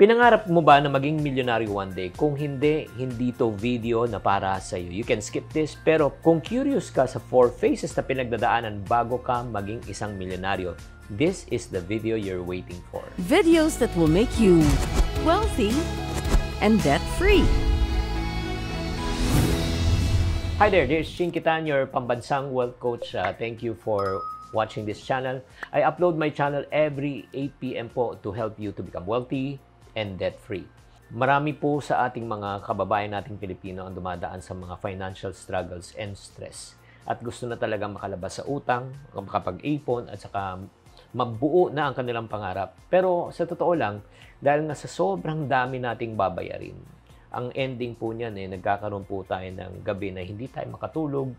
Pinangarap mo ba na maging milyonaryo one day? Kung hindi, hindi to video na para sa iyo. You can skip this, pero kung curious ka sa 4 phases na pinagdadaanan bago ka maging isang milyonaryo, this is the video you're waiting for. Videos that will make you wealthy and debt-free. Hi there, this is Chin Kitan, your pambansang wealth coach. Thank you for watching this channel. I upload my channel every 8 p.m. po to help you to become wealthy and debt-free. Marami po sa ating mga kababayan nating Pilipino ang dumadaan sa mga financial struggles and stress. At gusto na talaga makalabas sa utang, makapag-ipon, at saka mabuo na ang kanilang pangarap. Pero sa totoo lang, dahil nga sa sobrang dami nating babayarin, ang ending po niyan nagkakaroon po tayo ng gabi na hindi tayo makatulog,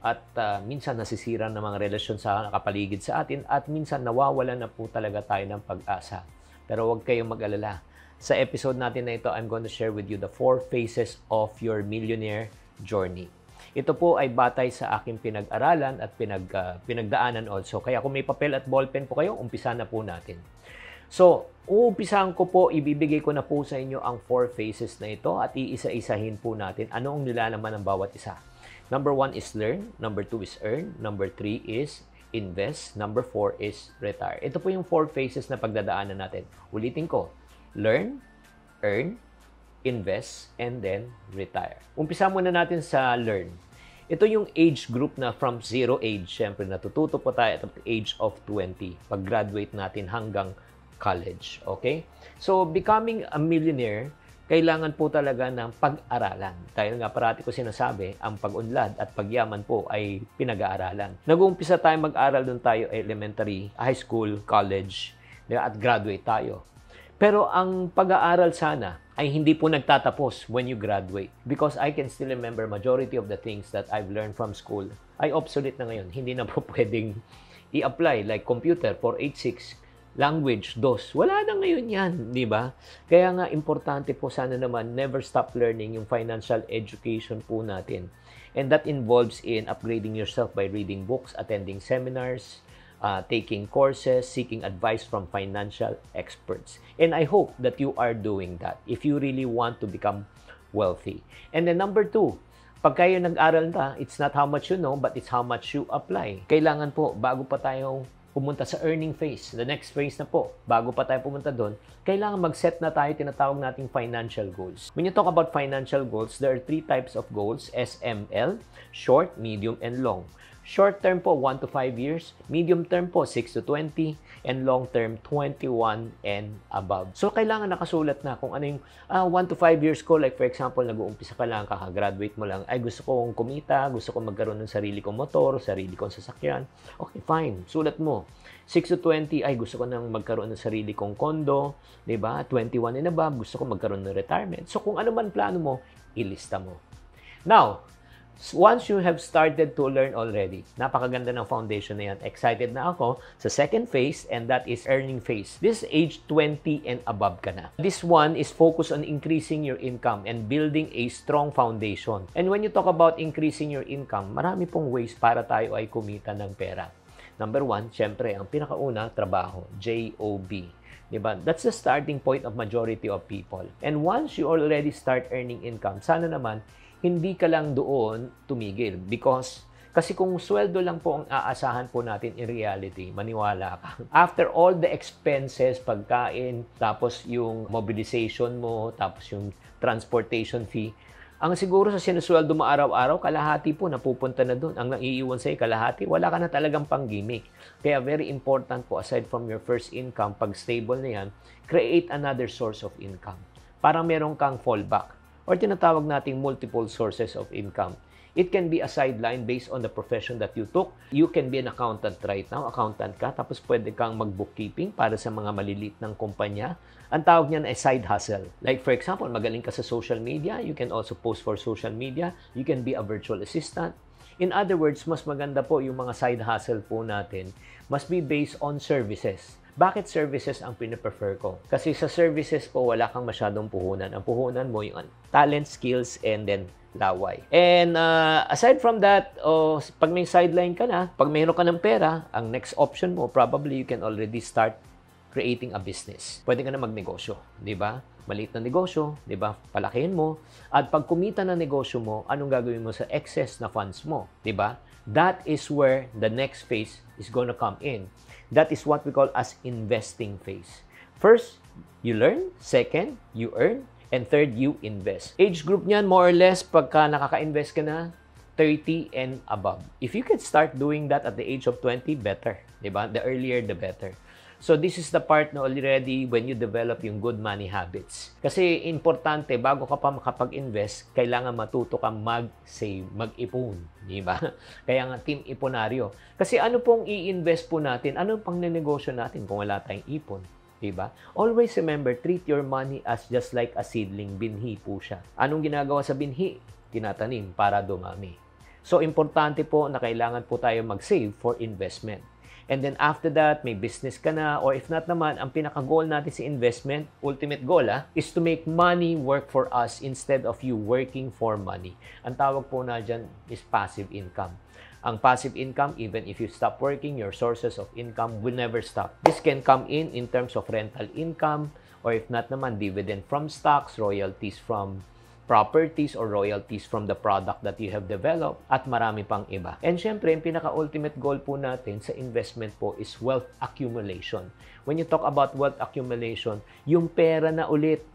at minsan nasisira ng mga relasyon sa nakapaligid sa atin, at minsan nawawala na po talaga tayo ng pag-asa. Pero huwag kayong mag-alala. Sa episode natin na ito, I'm going to share with you the 4 phases of your millionaire journey. Ito po ay batay sa aking pinag-aralan at pinagdaanan also. Kaya kung may papel at ballpen po kayo, umpisa na po natin. So, uumpisahan ko po, ibibigay ko na po sa inyo ang 4 phases na ito at iisa-isahin po natin ano ang nilalaman ng bawat isa. Number 1 is learn, number 2 is earn, number 3 is invest, number 4 is retire. Ito po yung 4 phases na pagdadaanan natin. Ulitin ko, learn, earn, invest, and then retire. Umpisa muna natin sa learn. Ito yung age group na from 0 age, syempre natututo po tayo at age of 20, pag-graduate natin hanggang college. Okay? So, becoming a millionaire, kailangan po talaga ng pag-aralan. Dahil nga parati ko sinasabi, ang pag-unlad at pagyaman po ay pinag-aaralan. Nag-uumpisa tayo mag-aral doon tayo elementary, high school, college, at graduate tayo. Pero ang pag-aaral sana ay hindi po nagtatapos when you graduate. Because I can still remember majority of the things that I've learned from school ay obsolete na ngayon. Hindi na po pwedeng i-apply like computer 486, language, DOS. Wala na ngayon yan, di ba? Kaya nga importante po sana naman never stop learning yung financial education po natin. And that involves in upgrading yourself by reading books, attending seminars, taking courses, seeking advice from financial experts. And I hope that you are doing that if you really want to become wealthy. And then number 2, pag kayo nag-aral na, it's not how much you know, but it's how much you apply. Kailangan po, bago pa tayo pumunta sa earning phase, the next phase na po, bago pa tayo pumunta doon, kailangan mag-set na tayo tinatawag nating financial goals. When you talk about financial goals, there are 3 types of goals, SML, short, medium, and long. Short term po, 1 to 5 years. Medium term po, 6 to 20. And long term, 21 and above. So, kailangan nakasulat na kung ano yung 1 to 5 years ko. Like for example, nag-uumpisa ka lang, kakagraduate mo lang. Ay, gusto kong kumita, gusto kong magkaroon ng sarili kong motor, sarili kong sasakyan. Okay, fine. Sulat mo. 6 to 20, ay gusto ko nang magkaroon ng sarili kong kondo. Diba? 21 and above, gusto ko magkaroon ng retirement. So, kung ano man plano mo, ilista mo. Now, once you have started to learn already, napakaganda ng foundation na yan. Excited na ako sa second phase, and that is earning phase. This age 20 and above ka na. This one is focused on increasing your income and building a strong foundation. And when you talk about increasing your income, marami pong ways para tayo ay kumita ng pera. Number 1, syempre, ang pinakauna, trabaho. JOB. Diba? That's the starting point of majority of people. And once you already start earning income, sana naman, hindi ka lang doon tumigil. Kasi kung sweldo lang po ang aasahan po natin in reality, maniwala ka. After all the expenses, pagkain, tapos yung mobilization mo, tapos yung transportation fee, ang siguro sa sinusweldo mo araw-araw, kalahati po napupunta na doon. Ang naiiwan sa'yo, kalahati, wala ka na talagang pang-gimmick. Kaya very important po, aside from your first income, pag stable na yan, create another source of income. Para meron kang fallback. Or tinatawag nating multiple sources of income. It can be a sideline based on the profession that you took. You can be an accountant right now. Accountant ka, tapos pwede kang mag-bookkeeping para sa mga maliliit ng kumpanya. Ang tawag niyan ay side hustle. Like for example, magaling ka sa social media. You can also post for social media. You can be a virtual assistant. In other words, mas maganda po yung mga side hustle po natin must be based on services. Bakit services ang piniprefer ko? Kasi sa services po, wala kang masyadong puhunan. Ang puhunan mo yung talent, skills, and then laway. And aside from that, pag may sideline ka na, pag mayroon ka ng pera, ang next option mo, probably you can already start creating a business. Pwede ka na magnegosyo, di ba? Maliit na negosyo, di ba? Palakihin mo. At pag kumita na negosyo mo, anong gagawin mo sa excess na funds mo, di ba? That is where the next phase is gonna come in. That is what we call as investing phase. First, you learn. Second, you earn. And third, you invest. Age group niyan, more or less, pagka nakaka-invest ka na, 30 and above. If you can start doing that at the age of 20, better. Diba? The earlier, the better. So, this is the part na already when you develop yung good money habits. Kasi, importante, bago ka pa makapag-invest, kailangan matuto kang mag-save, mag-ipon. Diba? Kaya nga, team iponaryo. Kasi ano pong i-invest po natin? Anong pang negosyo natin kung wala tayong ipon? Diba? Always remember, treat your money as just like a seedling. Binhi po siya. Anong ginagawa sa binhi? Tinatanim para dumami. So, importante po na kailangan po tayo mag-save for investment. And then after that, may business ka na, or if not naman, ang pinaka-goal natin sa investment, ultimate goal is to make money work for us instead of you working for money. Ang tawag po na dyan is passive income. Ang passive income, even if you stop working, your sources of income will never stop. This can come in terms of rental income, or if not naman, dividend from stocks, royalties from properties or royalties from the product that you have developed, at marami pang iba. And syempre, yung pinaka-ultimate goal po natin sa investment po is wealth accumulation. When you talk about wealth accumulation, yung pera na ulit,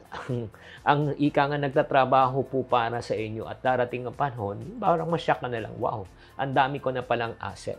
ang ika nga nagtatrabaho po para sa inyo at darating ang panahon, parang masyak ka na lang, wow, ang dami ko na palang asset.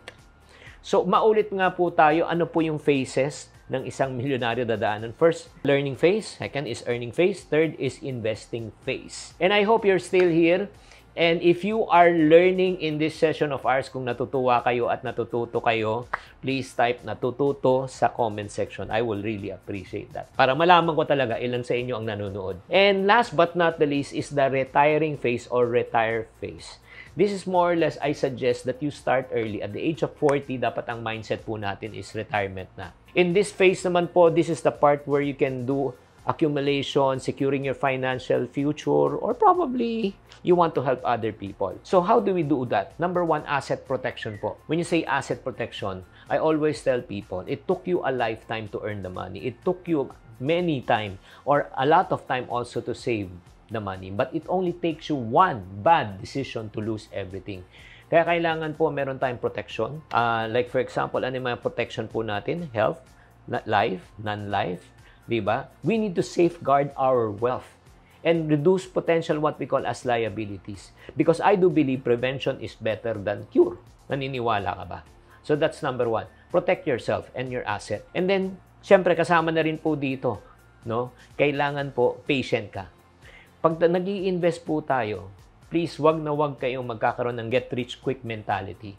So, maulit nga po tayo, ano po yung phases ng isang milyonaryo dadaanan. First, learning phase. Second is earning phase. Third is investing phase. And I hope you're still here. And if you are learning in this session of ours, kung natutuwa kayo at natututo kayo, please type natututo sa comment section. I will really appreciate that. Para malaman ko talaga ilan sa inyo ang nanonood. And last but not the least is the retiring phase or retire phase. This is more or less, I suggest that you start early. At the age of 40, dapat ang mindset po natin is retirement na. In this phase naman po, this is the part where you can do accumulation, securing your financial future, or probably you want to help other people. So how do we do that? Number one, asset protection po. When you say asset protection, I always tell people, it took you a lifetime to earn the money. It took you many time or a lot of time also to save the money. But it only takes you one bad decision to lose everything. Kaya kailangan po meron tayong protection. Like for example, ano yung mga protection po natin? Health, life, non-life, diba? We need to safeguard our wealth and reduce potential what we call as liabilities. Because I do believe prevention is better than cure. Naniniwala ka ba? So that's number one. Protect yourself and your asset. And then, syempre kasama na rin po dito, no? Kailangan po patient ka. Pag nag-i-invest po tayo, please, wag na wag kayong magkakaroon ng get-rich-quick mentality.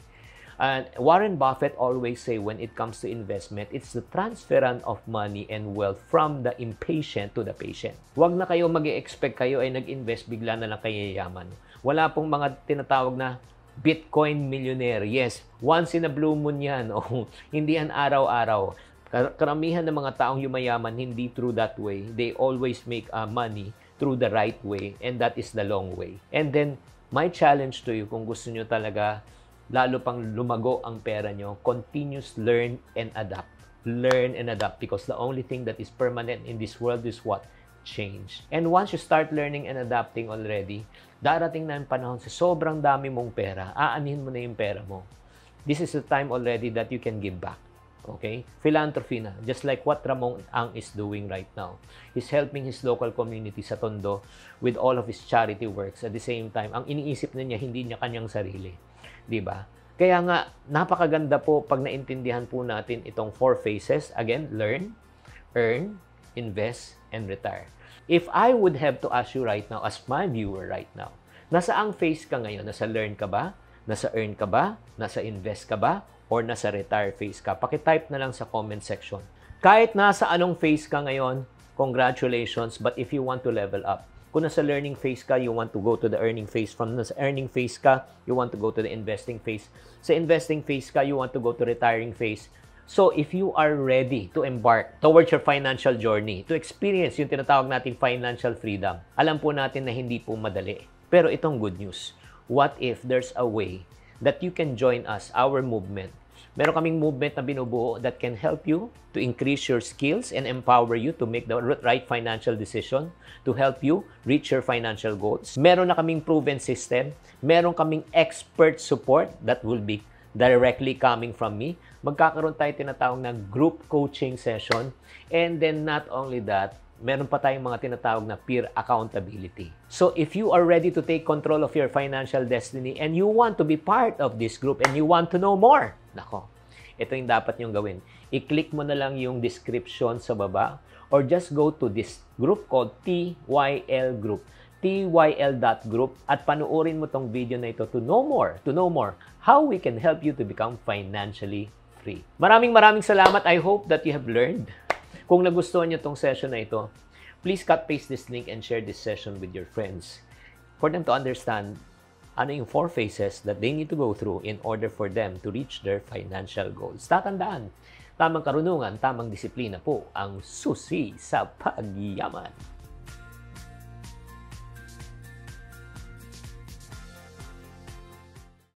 And Warren Buffett always say when it comes to investment, it's the transference of money and wealth from the impatient to the patient. Wag na kayo mag-expect kayo ay nag-invest, bigla na lang kayo yayaman. Wala pong mga tinatawag na Bitcoin millionaire. Yes, once in a blue moon yan. O, hindi yan araw-araw. Karamihan ng mga taong yumayaman, hindi through that way. They always make money through the right way, and that is the long way. And then, my challenge to you, kung gusto nyo talaga, lalo pang lumago ang pera nyo, continuous learn and adapt. Learn and adapt, because the only thing that is permanent in this world is what? Change. And once you start learning and adapting already, darating na ang panahon sa sobrang dami mong pera, aanhin mo na yung pera mo. This is the time already that you can give back. Okay? Philanthropy na. Just like what Ramon Ang is doing right now. He's helping his local community sa Tondo with all of his charity works. At the same time, ang iniisip na niya, hindi niya kanyang sarili. Diba? Kaya nga, napakaganda po pag naintindihan po natin itong 4 phases. Again, learn, earn, invest, and retire. If I would have to ask you right now, as my viewer right now, nasa ang phase ka ngayon? Nasa learn ka ba? Nasa earn ka ba? Nasa invest ka ba? Or nasa retire phase ka? Pakitype na lang sa comment section. Kahit nasa anong phase ka ngayon, congratulations, but if you want to level up, kung nasa learning phase ka, you want to go to the earning phase. From nasa earning phase ka, you want to go to the investing phase. Sa investing phase ka, you want to go to retiring phase. So, if you are ready to embark towards your financial journey, to experience yung tinatawag nating financial freedom, alam po natin na hindi po madali. Pero itong good news, what if there's a way that you can join us, our movement, Meron kaming movement na binubuo that can help you to increase your skills and empower you to make the right financial decision to help you reach your financial goals. Meron na kaming proven system. Meron kaming expert support that will be directly coming from me. Magkakaroon tayo tinatawag na group coaching session. And then not only that, meron pa tayong mga tinatawag na peer accountability. So if you are ready to take control of your financial destiny and you want to be part of this group and you want to know more, nako, ito yung dapat nyong gawin. I-click mo na lang yung description sa baba or just go to this group called TYL Group. TYL.group at panuorin mo tong video na ito to know more how we can help you to become financially free. Maraming salamat. I hope that you have learned. Kung nagustuhan nyo tong session na ito, please cut-paste this link and share this session with your friends for them to understand ano yung 4 phases that they need to go through in order for them to reach their financial goals. Tatandaan, tamang karunungan, tamang disiplina po ang susi sa pagyaman.